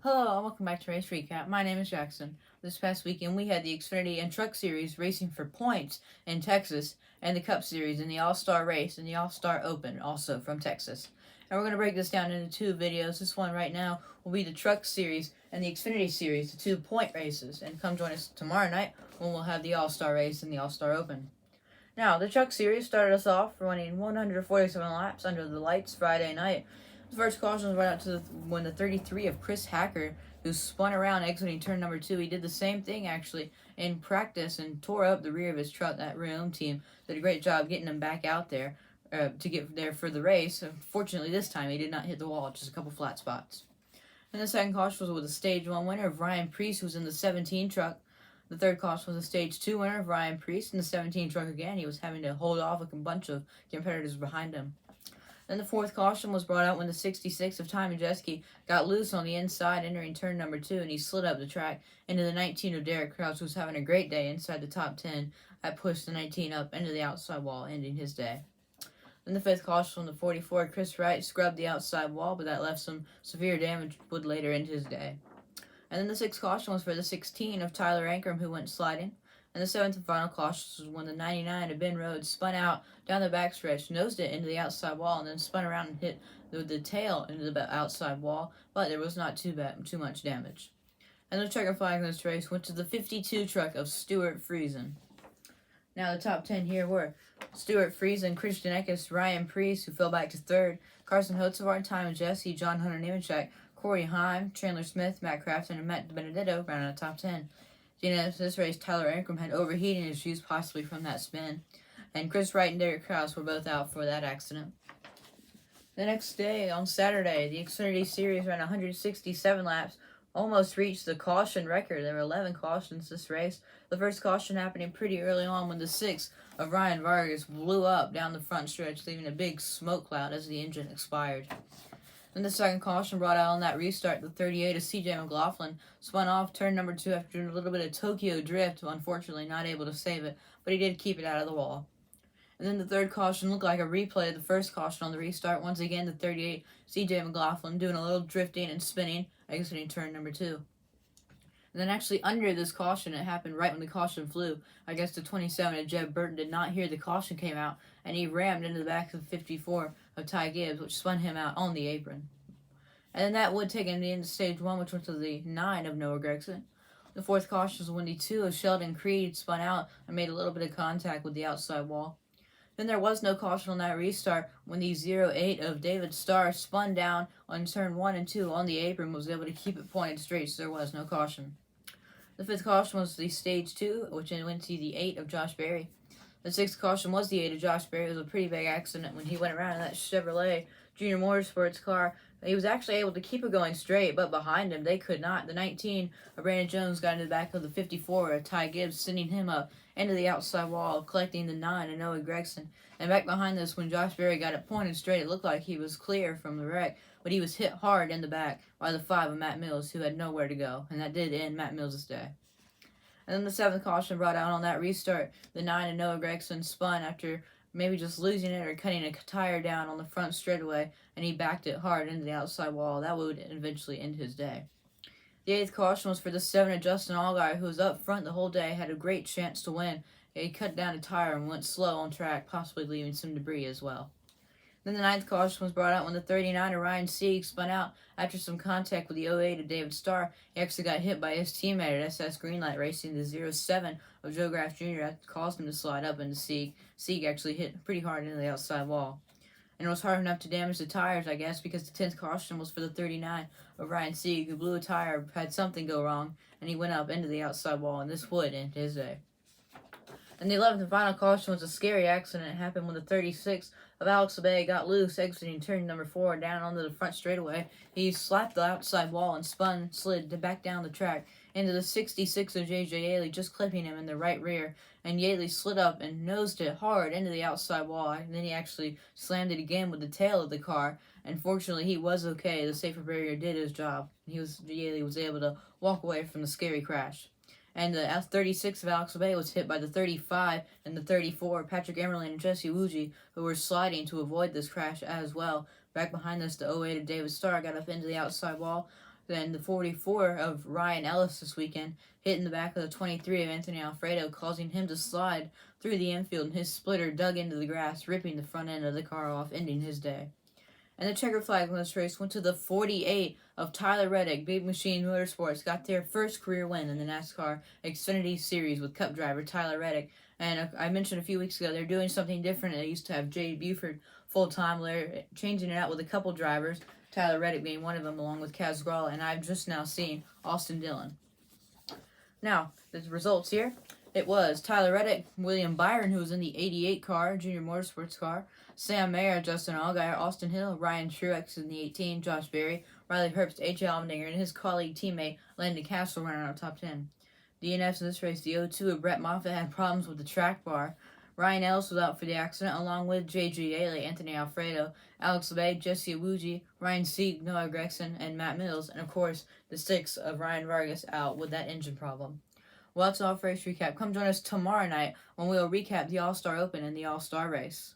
Hello and welcome back to Race Recap. My name is Jackson. This past weekend we had the Xfinity and Truck Series racing for points in Texas, and the Cup Series and the All-Star Race and the All-Star Open, also from Texas. And we're going to break this down into two videos. This one right now will be the Truck Series and the Xfinity Series, the 2-point races. And come join us tomorrow night when we'll have the All-Star Race and the All-Star Open. Now, the Truck Series started us off running 147 laps under the lights Friday night. The first caution was right out to when the 33 of Chris Hacker, who spun around exiting turn number 2. He did the same thing, actually, in practice and tore up the rear of his truck. That Rome team did a great job getting him back out there to get there for the race. Fortunately, this time he did not hit the wall, just a couple flat spots. And the second caution was with a Stage 1 winner of Ryan Preece, who was in the 17 truck. The third caution was a Stage 2 winner of Ryan Preece in the 17 truck again. He was having to hold off a bunch of competitors behind him. Then the fourth caution was brought out when the 66 of Ty Majeski got loose on the inside entering turn number 2, and he slid up the track into the 19 of Derek Kraus, who was having a great day inside the top 10. That pushed the 19 up into the outside wall, ending his day. Then the fifth caution from the 44, Chris Wright scrubbed the outside wall, but that left some severe damage, would later end his day. And then the sixth caution was for the 16 of Tyler Ankrum, who went sliding. And the seventh and final caution was when the 99 of Ben Rhodes spun out down the backstretch, nosed it into the outside wall, and then spun around and hit the tail into the outside wall, but there was not too much damage. And the checkered flag in this race went to the 52 truck of Stuart Friesen. Now the top 10 here were Stuart Friesen, Christian Eckes, Ryan Preece, who fell back to third, Carson Hocevar, Ty Majeski, John Hunter Nemechek, Corey Heim, Chandler Smith, Matt Crafton, and Matt Benedetto rounded out the top 10. This race, Tyler Ankrum had overheating issues, possibly from that spin, and Chris Wright and Derek Kraus were both out for that accident. The next day, on Saturday, the Xfinity Series ran 167 laps, almost reached the caution record. There were 11 cautions this race. The first caution happening pretty early on when the 6 of Ryan Vargas blew up down the front stretch, leaving a big smoke cloud as the engine expired. Then the second caution brought out on that restart, the 38 of C.J. McLaughlin spun off turn number 2 after doing a little bit of Tokyo drift, unfortunately not able to save it, but he did keep it out of the wall. And then the third caution looked like a replay of the first caution on the restart. Once again, the 38 C.J. McLaughlin doing a little drifting and spinning, exiting turn number 2. And then actually under this caution, it happened right when the caution flew. I guess the 27 of Jeb Burton did not hear the caution came out, and he rammed into the back of the 54 of Ty Gibbs, which spun him out on the apron. And then that would take him into Stage 1, which went to the 9 of Noah Gragson. The fourth caution was when the 2 of Sheldon Creed spun out and made a little bit of contact with the outside wall. Then there was no caution on that restart when the 08 of David Starr spun down on turn 1 and 2 on the apron, was able to keep it pointed straight, so there was no caution. The fifth caution was the Stage 2, which went to the 8 of Josh Berry. The sixth caution was the 8 of Josh Berry. It was a pretty big accident when he went around in that Chevrolet Junior Motorsports car. He was actually able to keep it going straight, but behind him, they could not. The 19 of Brandon Jones got into the back of the 54 of Ty Gibbs, sending him up into the outside wall, collecting the 9 of Noah Gregson. And back behind this, when Josh Berry got it pointed straight, it looked like he was clear from the wreck, but he was hit hard in the back by the 5 of Matt Mills, who had nowhere to go, and that did end Matt Mills' day. And then the seventh caution brought out on that restart, the 9 of Noah Gregson spun after maybe just losing it or cutting a tire down on the front straightaway, and he backed it hard into the outside wall. That would eventually end his day. The eighth caution was for the 7 of Justin Allgaier, who was up front the whole day, had a great chance to win. He cut down a tire and went slow on track, possibly leaving some debris as well. Then the ninth caution was brought out when the 39 of Ryan Sieg spun out after some contact with the 08 of David Starr. He actually got hit by his teammate at SS Greenlight Racing, the 07 of Joe Graff Jr. That caused him to slide up into Sieg. Sieg actually hit pretty hard into the outside wall. And it was hard enough to damage the tires, I guess, because the 10th caution was for the 39 of Ryan Sieg, who blew a tire, had something go wrong, and he went up into the outside wall, and this would end his day. And the 11th and final caution was a scary accident. It happened when the 36 of Alex Abay got loose, exiting turn number 4 down onto the front straightaway. He slapped the outside wall and slid back down the track into the 66 of J.J. Yaley, just clipping him in the right rear. And Yaley slid up and nosed it hard into the outside wall. And then he actually slammed it again with the tail of the car. And fortunately, he was okay. The safer barrier did his job. Yaley was able to walk away from the scary crash. And the 36 of Alex Abay was hit by the 35 and the 34, Patrick Emerlin and Jesse Wuji, who were sliding to avoid this crash as well. Back behind us, the 08 of David Starr got up into the outside wall. Then the 44 of Ryan Ellis this weekend hit in the back of the 23 of Anthony Alfredo, causing him to slide through the infield, and his splitter dug into the grass, ripping the front end of the car off, ending his day. And the checker flag in this race went to the 48 of Tyler Reddick. Big Machine Motorsports got their first career win in the NASCAR Xfinity Series with Cup driver Tyler Reddick. And I mentioned a few weeks ago they're doing something different. They used to have Jay Buford full-time. They're changing it out with a couple drivers, Tyler Reddick being one of them, along with Kaz Gralla. And I've just now seen Austin Dillon. Now, the results here. It was Tyler Reddick, William Byron, who was in the 88 car, Junior Motorsports car, Sam Mayer, Justin Allgaier, Austin Hill, Ryan Truex in the 18, Josh Berry, Riley Herbst, A.J. Allmendinger, and his colleague teammate Landon Castle running out top 10. DNFs in this race, the 02 of Brett Moffitt had problems with the track bar. Ryan Ellis was out for the accident, along with J.G. Yaley, Anthony Alfredo, Alex Labbe, Jesse Awuji, Ryan Sieg, Noah Gregson, and Matt Mills, and of course, the 6 of Ryan Vargas out with that engine problem. Well, that's all for race recap. Come join us tomorrow night when we'll recap the All-Star Open and the All-Star Race.